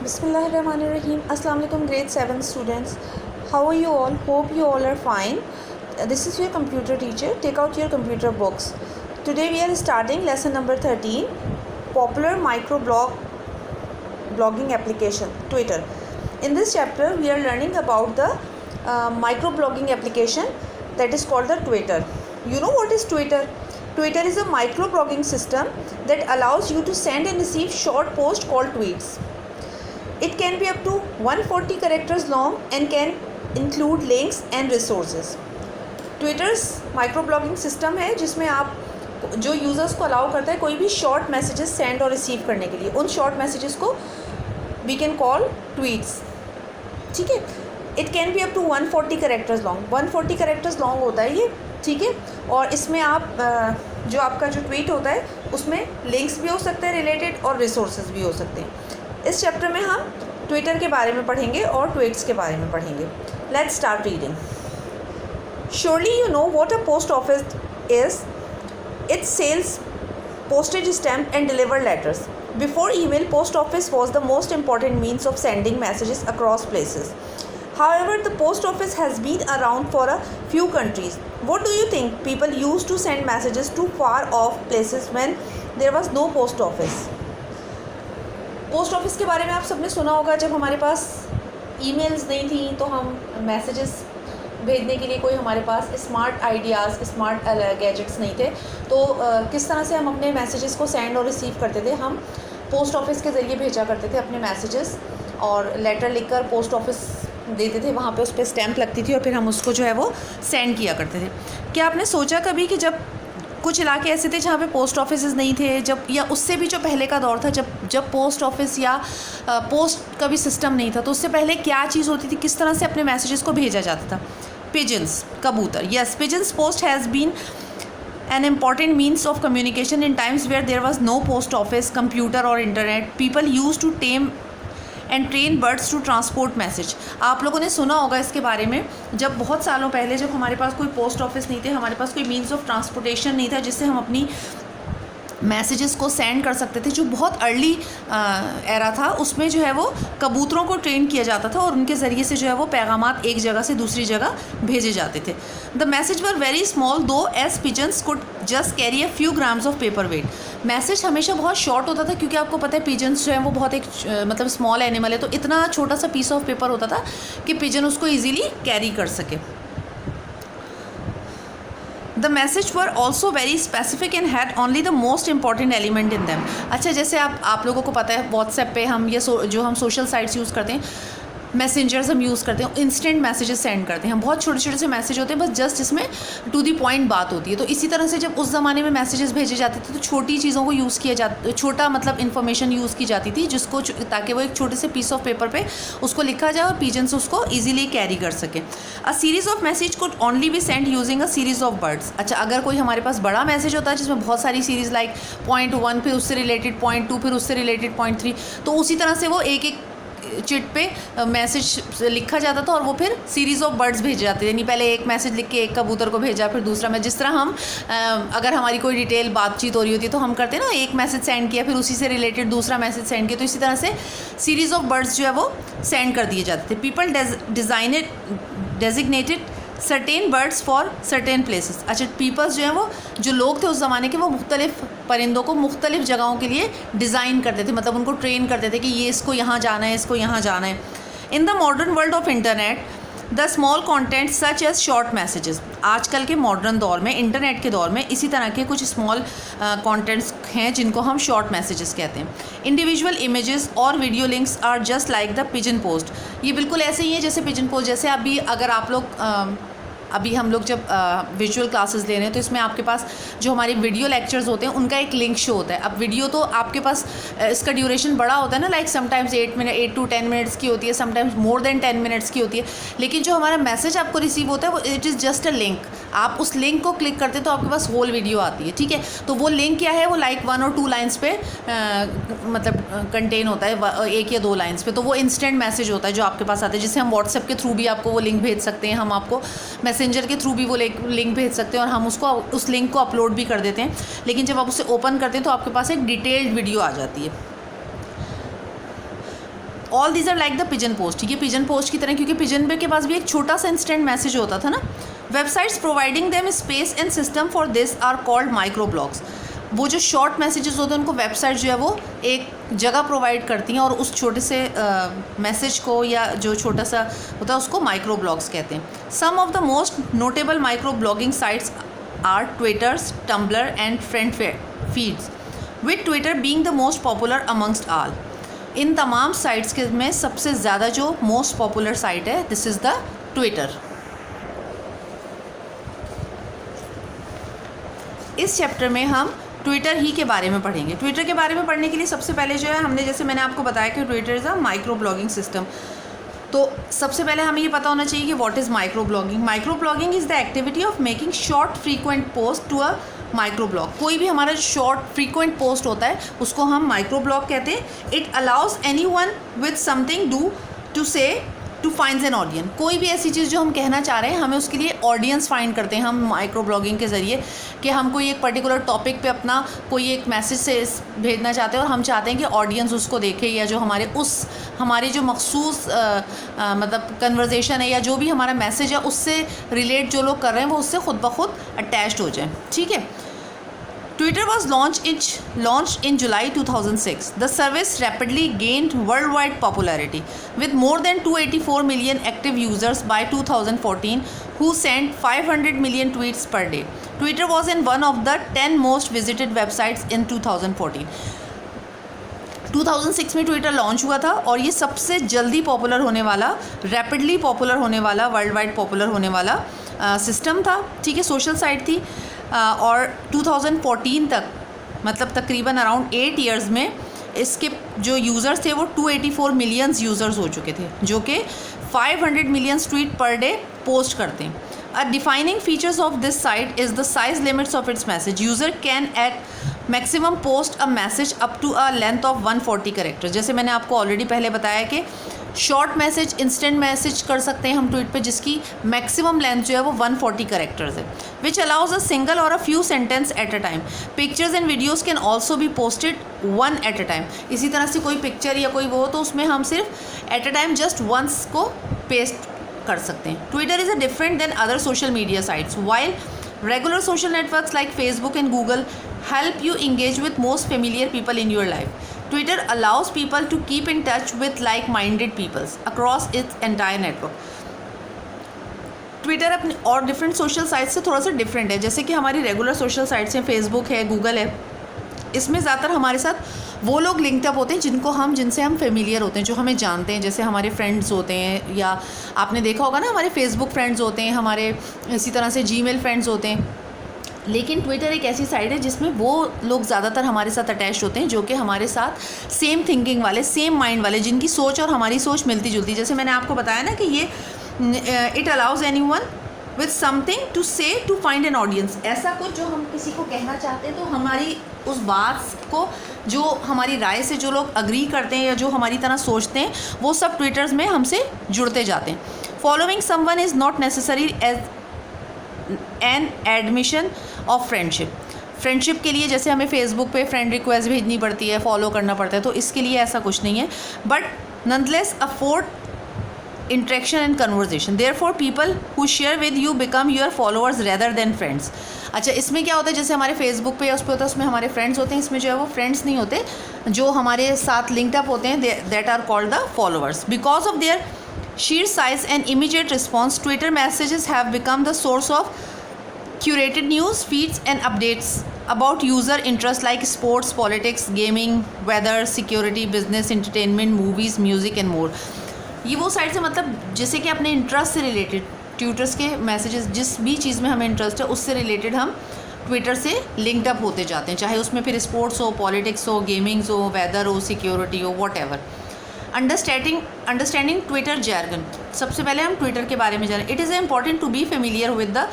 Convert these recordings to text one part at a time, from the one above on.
Bismillahirrahmanirrahim. Assalamu alaikum grade 7 students. How are you all? Hope you all are fine. This is your computer teacher. Take out your computer books. Today we are starting lesson number 13, popular blogging application, Twitter. In this chapter we are learning about the microblogging application that is called the Twitter. You know what is Twitter? Twitter is a microblogging system that allows you to send and receive short posts called tweets. It can be up to 140 characters long and can include links and resources. Twitter's microblogging system है जिसमें आप जो users को allow करता है कोई भी short messages send और रिसीव करने के लिए. उन शॉर्ट मैसेजेस को वी कैन कॉल ट्वीट्स. ठीक है. It can be up to 140 characters long. 140 characters long होता है ये. ठीक है. और इसमें आप जो आपका जो ट्वीट होता है उसमें लिंक्स भी हो सकते हैं रिलेटेड और रिसोर्सेज भी हो सकते हैं. इस चैप्टर में हम ट्विटर के बारे में पढ़ेंगे और ट्वीट्स के बारे में पढ़ेंगे. Let's start reading. Surely you know what a post office is. It sells postage stamp and deliver letters. Before email, post office was the most important means of sending messages across places. However, the post office has been around for a few countries. What do you think people used to send messages to far off places when there was no post office? Post office के बारे में आप सबने सुना होगा. जब हमारे पास emails नहीं थी तो हम मैसेजेस भेजने के लिए कोई हमारे पास स्मार्ट आइडियाज़ स्मार्ट गैजेट्स नहीं थे तो किस तरह से हम अपने मैसेजेस को सेंड और रिसीव करते थे. हम पोस्ट ऑफिस के ज़रिए भेजा करते थे अपने मैसेजेस और लेटर लिखकर पोस्ट ऑफिस देते थे. वहाँ पे उस पर स्टैंप लगती थी और फिर हम उसको जो है वो सेंड किया करते थे. क्या आपने सोचा कभी कि जब कुछ इलाके ऐसे थे जहाँ पे पोस्ट ऑफिस नहीं थे, जब या उससे भी जो पहले का दौर था जब पोस्ट ऑफिस या पोस्ट का भी सिस्टम नहीं था, तो उससे पहले क्या चीज़ होती थी, किस तरह से अपने मैसेजेस को भेजा जाता था? पिजन्स, कबूतर. Yes, pigeons post has been an important means of communication in times where there was no post office, computer or internet. People used to tame and train birds to transport message. आप लोगों ने सुना होगा इसके बारे में. जब बहुत सालों पहले जब हमारे पास कोई पोस्ट ऑफिस नहीं थे, हमारे पास कोई मीन्स ऑफ ट्रांसपोर्टेशन नहीं था जिससे हम अपनी मैसेजेस को सेंड कर सकते थे, जो बहुत अर्ली एरा था, उसमें जो है वो कबूतरों को ट्रेन किया जाता था और उनके ज़रिए से जो है वो पैगामात एक जगह से दूसरी जगह भेजे जाते थे. The message were very small though as pigeons could just carry a few grams of paper weight. Message हमेशा बहुत शॉर्ट होता था क्योंकि आपको पता है पिजन्स जो है वो बहुत एक मतलब स्मॉल एनिमल है, तो इतना छोटा सा पीस ऑफ पेपर होता था कि पिजन उसको ईजीली कैरी कर सके. The message were also very specific and had only the most important element in them. अच्छा, जैसे आप लोगों को पता है व्हाट्सएप पे हम ये जो हम सोशल साइट्स यूज़ करते हैं, मैसेंजर्स हम यूज़ करते हैं, इंस्टेंट मैसेजेस सेंड करते हैं. बहुत छोटे छोटे से मैसेज होते हैं, बस जस्ट इसमें टू दी पॉइंट बात होती है. तो इसी तरह से जब उस ज़माने में मैसेजेस भेजे जाते थे तो छोटी चीज़ों को यूज़ किया जाता, छोटा मतलब इन्फॉर्मेशन यूज़ की जाती थी जिसको ताकि वो एक छोटे से पीस ऑफ पेपर पे उसको लिखा जाए और पिजन्स उसको ईजिली कैरी कर सके. अ series of message could only be send using a series of birds. अच्छा, अगर कोई हमारे पास बड़ा मैसेज होता है जिसमें बहुत सारी सीरीज़ लाइक पॉइंट 1 फिर उससे रिलेटेड पॉइंट 2 फिर उससे रिलेटेड पॉइंट 3, तो उसी तरह से वो एक एक चिट पे मैसेज लिखा जाता था और वो फिर सीरीज़ ऑफ बर्ड्स भेजे जाते थे. नहीं, पहले एक मैसेज लिख के एक कबूतर को भेजा, फिर दूसरा मैसेज. जिस तरह हम अगर हमारी कोई डिटेल बातचीत हो रही होती है तो हम करते हैं ना, एक मैसेज सेंड किया फिर उसी से रिलेटेड दूसरा मैसेज सेंड किया, तो इसी तरह से सीरीज़ ऑफ बर्ड्स जो है वो सेंड कर दिए जाते थे. People designated certain birds for certain places. अच्छा, पीपल्स जो हैं वो जो लोग थे उस ज़माने के, वो मुख्तलिफ परिंदों को मुख्तलिफ जगहों के लिए डिज़ाइन करते थे, मतलब उनको ट्रेन करते थे कि ये इसको यहाँ जाना है, इसको यहाँ जाना है. In the modern world of internet the small content such as short messages. आजकल के मॉडर्न दौर में, इंटरनेट के दौर में, इसी तरह के कुछ स्मॉल कॉन्टेंट्स हैं जिनको हम शॉर्ट मैसेजेस कहते हैं. इंडिविजुअल इमेजेस और video links are just like the pigeon post. ये बिल्कुल ऐसे ही है जैसे पिजन पोस्ट. जैसे अभी अगर आप लोग अभी हम लोग जब विजुअल क्लासेस ले रहे हैं तो इसमें आपके पास जो हमारे वीडियो लेक्चर्स होते हैं उनका एक लिंक शो होता है. अब वीडियो तो आपके पास इसका ड्यूरेशन बड़ा होता है ना, लाइक समटाइम्स 8 to 10 मिनट्स की होती है, समटाइम्स मोर देन 10 मिनट्स की होती है. लेकिन जो हमारा मैसेज आपको रिसीव होता है वो it is just a link. आप उस लिंक को क्लिक करते तो आपके पास होल वीडियो आती है. ठीक है, तो वो लिंक क्या है, वो लाइक 1 और 2 लाइन्स पे मतलब कंटेन होता है, 1 या 2 लाइन्स पे. तो वो इंस्टेंट मैसेज होता है जो आपके पास आता है, जिससे हम व्हाट्सएप के थ्रू भी आपको वो लिंक भेज सकते हैं, हम आपको मैसेंजर के थ्रू भी वो लिंक भेज सकते हैं और हम उसको उस लिंक को अपलोड भी कर देते हैं. लेकिन जब आप उसे ओपन करते हैं तो आपके पास एक डिटेल्ड वीडियो आ जाती है. All these are like the pigeon post, ठीक है, पिजन पोस्ट की तरह, क्योंकि पिजन पे के पास भी एक छोटा सा इंस्टेंट मैसेज होता था ना. Websites providing them space and system for this are called micro blogs. वो जो शॉर्ट मैसेजेस होते हैं उनको वेबसाइट जो है वो एक जगह प्रोवाइड करती हैं और उस छोटे से मैसेज को या जो छोटा सा होता है उसको माइक्रो ब्लॉग्स कहते हैं. Some of the most notable micro blogging sites are Twitters, Tumblr and friend feeds, with Twitter being the most popular amongst all. इन तमाम साइट्स के में सबसे ज़्यादा जो मोस्ट पॉपुलर साइट है दिस इज़ द ट्विटर. इस चैप्टर में हम ट्विटर ही के बारे में पढ़ेंगे. ट्विटर के बारे में पढ़ने के लिए सबसे पहले जो है हमने, जैसे मैंने आपको बताया कि Twitter is a micro blogging system, तो सबसे पहले हमें ये पता होना चाहिए कि what is micro blogging. Micro blogging is the activity of making short frequent post to a micro blog. कोई भी हमारा शॉर्ट फ्रीक्वेंट पोस्ट होता है उसको हम माइक्रो ब्लॉग कहते हैं. It allows any one with something do to say to find an audience. कोई भी ऐसी चीज़ जो हम कहना चाह रहे हैं हमें उसके लिए ऑडियंस फाइंड करते हैं हम माइक्रो ब्लॉगिंग के ज़रिए, कि हम कोई एक पर्टिकुलर टॉपिक पे अपना कोई एक मैसेज से भेजना चाहते हैं और हम चाहते हैं कि ऑडियंस उसको देखे, या जो हमारी जो मखसूस मतलब कन्वर्जेशन है या जो भी हमारा मैसेज है उससे रिलेट जो लोग कर रहे हैं वो उससे खुद ब खुद अटैच्ड हो जाए. ठीक है. Twitter was launched in July 2006. The service rapidly gained worldwide popularity, with more than 284 million active users by 2014, who sent 500 million tweets per day. Twitter was in one of the 10 most visited websites in 2014. 2006 में Twitter launch हुआ था और ये सबसे जल्दी popular होने वाला, rapidly popular होने वाला, वर्ल्ड वाइड पॉपुलर होने वाला सिस्टम था. ठीक है, सोशल साइट थी. और 2014 तक, मतलब तकरीबन अराउंड 8 ईयर्स में इसके जो यूज़र्स थे वो 284 मिलियंस यूज़र्स हो चुके थे, जो कि 500 millions tweet per day post करते हैं. A defining features of this site is the size limits of its message. User can at maximum post a message up to a length of 140 characters. जैसे मैंने आपको already पहले बताया कि short message, instant message कर सकते हैं हम ट्वीट पे, जिसकी मैक्सिमम लेंथ जो है वो 140 कैरेक्टर्स है, विच अलाउज अ सिंगल और a few sentence eight a time. Pictures and videos can also be posted one eight a time. इसी तरह से कोई पिक्चर या कोई वो हो तो उसमें हम सिर्फ at a time just once को पेस्ट कर सकते हैं. Twitter is a different than other social media sites. While regular social networks like Facebook and Google help you engage with most familiar people in your life, Twitter allows people to keep in touch with like-minded people across its entire network. Twitter अपने और different social sites से थोड़ा सा different है. जैसे कि हमारी regular social sites हैं, फेसबुक है, गूगल है, इसमें ज़्यादातर हमारे साथ वो लोग लिंक्ड अप होते हैं जिनसे हम फेमिलियर होते हैं, जो हमें जानते हैं. जैसे हमारे फ्रेंड्स होते हैं, या आपने देखा होगा ना हमारे फेसबुक फ्रेंड्स होते हैं, हमारे इसी तरह से जीमेल फ्रेंड्स होते हैं. लेकिन ट्विटर एक ऐसी साइट है जिसमें वो लोग ज़्यादातर हमारे साथ अटैच होते हैं जो कि हमारे साथ सेम थिंकिंग वाले, सेम माइंड वाले, जिनकी सोच और हमारी सोच मिलती जुलती. जैसे मैंने आपको बताया ना कि ये it allows any one with something to say to find an audience. ऐसा कुछ जो हम किसी को कहना चाहते हैं तो हमारी उस बात को, जो हमारी राय से जो लोग अग्री करते हैं या जो हमारी तरह सोचते हैं, वो सब ट्विटर्स में हमसे जुड़ते जाते हैं. Following someone is not necessary as an admission of friendship के लिए जैसे हमें फेसबुक पे फ्रेंड रिक्वेस्ट भेजनी पड़ती है, फॉलो करना पड़ता है, तो इसके लिए ऐसा कुछ नहीं है. But nonetheless afford interaction and conversation. Therefore people who share with you become your followers rather than friends. अच्छा, इसमें क्या होता है, जैसे हमारे फेसबुक पे या उस पर होता है, उसमें हमारे फ्रेंड्स होते हैं. इसमें जो है वो फ्रेंड्स नहीं होते, जो हमारे साथ लिंक्ड अप होते हैं, that are called the followers. Because of their sheer size and immediate response, Twitter messages have become the source of curated news feeds and updates about user interests like sports, politics, gaming, weather, security, business, entertainment, movies, music and more. ये वो sites है, मतलब जैसे कि अपने interest से related Twitters के messages, जिस भी चीज़ में हमें इंटरेस्ट है उससे रिलेटेड हम ट्विटर से लिंक्ड अप होते जाते हैं, चाहे उसमें फिर स्पोर्ट्स हो, पॉलिटिक्स हो, गेमिंग्स हो, वेदर हो, सिक्योरिटी हो, whatever. Understanding Twitter jargon. सबसे पहले हम ट्विटर के बारे में जानें. It is important to be familiar with the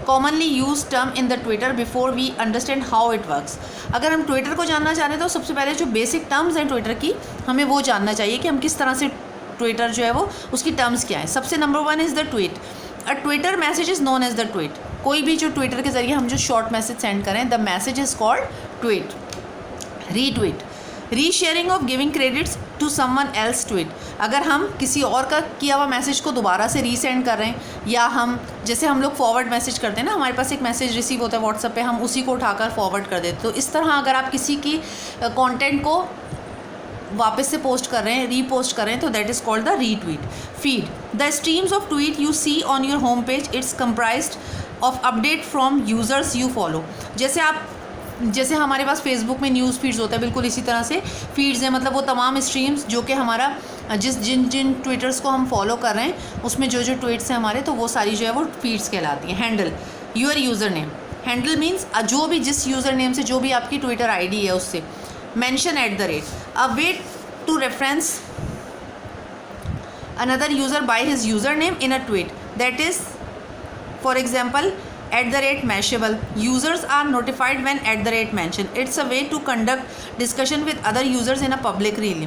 commonly use term in the Twitter before we understand how it works. अगर हम ट्विटर को जानना चाहते हैं तो सबसे पहले जो बेसिक टर्म्स हैं ट्विटर की, हमें वो जानना चाहिए कि हम किस तरह से ट्विटर जो है वो उसकी टर्म्स क्या है. सबसे number 1 is the tweet. A Twitter message is known as the tweet. कोई भी जो ट्विटर के ज़रिए हम जो शॉर्ट मैसेज सेंड करें, the message is called tweet. Retweet. Resharing of giving credits to someone else tweet, अगर हम किसी और का किया हुआ मैसेज को दोबारा से रीसेंड कर रहे हैं, या हम जैसे हम लोग फॉरवर्ड मैसेज करते हैं ना, हमारे पास एक मैसेज रिसीव होता है व्हाट्सएप पे, हम उसी को उठाकर फॉरवर्ड कर देते, तो इस तरह अगर आप किसी की कंटेंट को वापस से पोस्ट कर रहे हैं, रीपोस्ट कर रहे हैं, तो that is called the retweet. Feed, the streams of tweet you see on your home page, it's comprised of update from users you follow. जैसे हमारे पास फेसबुक में न्यूज़ फीड्स होता है, बिल्कुल इसी तरह से फीड्स हैं, मतलब वो तमाम स्ट्रीम्स जो कि हमारा जिन ट्विटर्स को हम फॉलो कर रहे हैं उसमें जो ट्वीट्स हैं हमारे, तो वो सारी जो है वो फीड्स कहलाती हैं। Handle, your user name, handle means जो भी जिस यूज़र नेम से जो भी आपकी ट्विटर आईडी है उससे। Mention @ a way to reference another user by his user name in a tweet, that is for example @Mashable. Users are notified when @mentioned. It's a way to conduct discussion with other users in a public realm.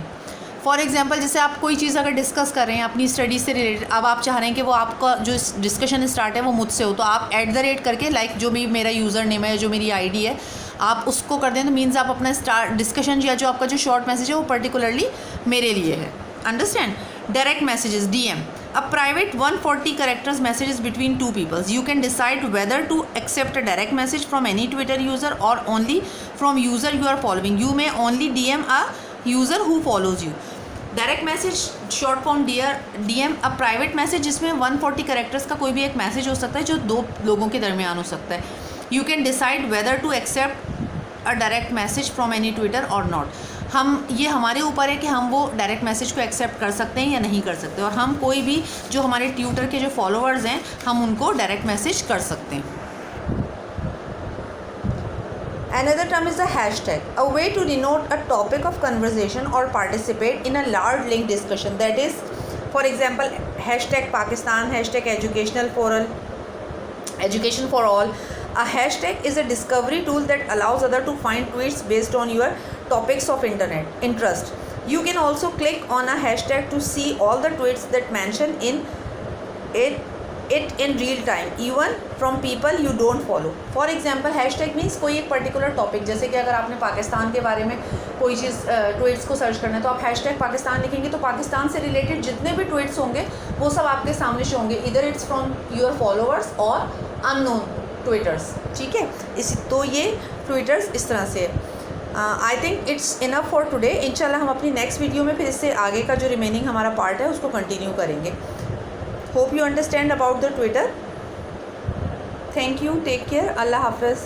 For example, जैसे आप कोई चीज़ अगर discuss कर रहे हैं अपनी study से related, अब आप चाह रहे हैं कि वो आपका जो डिस्कशन स्टार्ट है वो मुझसे हो, तो आप @ करके लाइक जो भी मेरा यूज़र नेम है, जो मेरी आईडी है, आप उसको कर दें, तो मीन्स आप अपना डिस्कशन या जो आपका जो शॉर्ट मैसेज है वो पर्टिकुलरली मेरे लिए है। Understand? Direct messages, DM, a private 140 characters messages between two people. You can decide whether to accept a direct message from any Twitter user or only from user you are following. You may only DM a user who follows you. Direct message short form DM, a private message जिसमें 140 characters का कोई भी एक message हो सकता है जो 2 लोगों के दरमियान हो सकता है। You can decide whether to accept a direct message from any Twitter और नॉट। ये हमारे ऊपर है कि हम वो डायरेक्ट मैसेज को एक्सेप्ट कर सकते हैं या नहीं कर सकते, और हम कोई भी जो हमारे ट्विटर के जो फॉलोअर्स हैं हम उनको डायरेक्ट मैसेज कर सकते हैं। Another term is a hashtag, a way to denote a topic of conversation or participate in a large link discussion. That is, for example, #Pakistan, #education for all. A hashtag is a discovery tool that allows others to find tweets based on your topics of interest. You can also click on a hashtag to see all the tweets that mention it in real time, even from people you don't follow. For example, hashtag means कोई एक particular topic, जैसे कि अगर आपने पाकिस्तान के बारे में कोई चीज़ ट्वीट्स को सर्च करना है तो आप #पाकिस्तान लिखेंगे, तो पाकिस्तान से रिलेटेड जितने भी ट्वीट्स होंगे वो सब आपके सामने शो होंगे, इधर इट्स फ्रॉम योर फॉलोअर्स और अननोन ट्विटर्स। ठीक है, तो ये ट्विटर्स इस तरह से I think it's enough for today. इंशाल्लाह हम अपनी नेक्स्ट वीडियो में फिर इससे आगे का जो रिमेनिंग हमारा पार्ट है उसको कंटिन्यू करेंगे। Hope you understand about the Twitter. Thank you. Take care. Allah Hafiz.